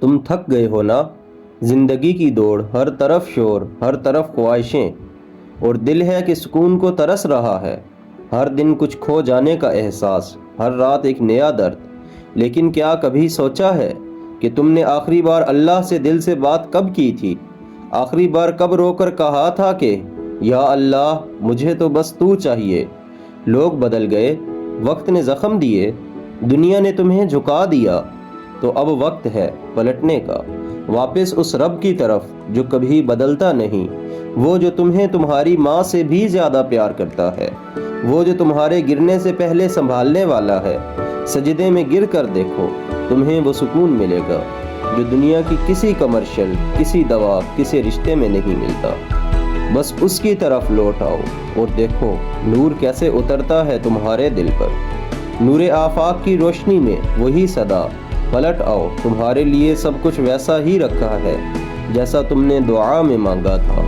تم تھک گئے ہو نا؟ زندگی کی دوڑ، ہر طرف شور، ہر طرف خواہشیں، اور دل ہے کہ سکون کو ترس رہا ہے۔ ہر دن کچھ کھو جانے کا احساس، ہر رات ایک نیا درد۔ لیکن کیا کبھی سوچا ہے کہ تم نے آخری بار اللہ سے دل سے بات کب کی تھی؟ آخری بار کب رو کر کہا تھا کہ یا اللہ مجھے تو بس تو چاہیے؟ لوگ بدل گئے، وقت نے زخم دیے، دنیا نے تمہیں جھکا دیا، تو اب وقت ہے پلٹنے کا، واپس اس رب کی طرف جو کبھی بدلتا نہیں، وہ جو تمہیں تمہاری ماں سے بھی زیادہ پیار کرتا ہے، وہ جو تمہارے گرنے سے پہلے سنبھالنے والا ہے۔ سجدے میں گر کر دیکھو، تمہیں وہ سکون ملے گا جو دنیا کی کسی کمرشل، کسی دوا، کسی رشتے میں نہیں ملتا۔ بس اس کی طرف لوٹ آؤ اور دیکھو نور کیسے اترتا ہے تمہارے دل پر۔ نور آفاق کی روشنی میں وہی صدا، پلٹ آؤ، تمہارے لیے سب کچھ ویسا ہی رکھا ہے جیسا تم نے دعا میں مانگا تھا۔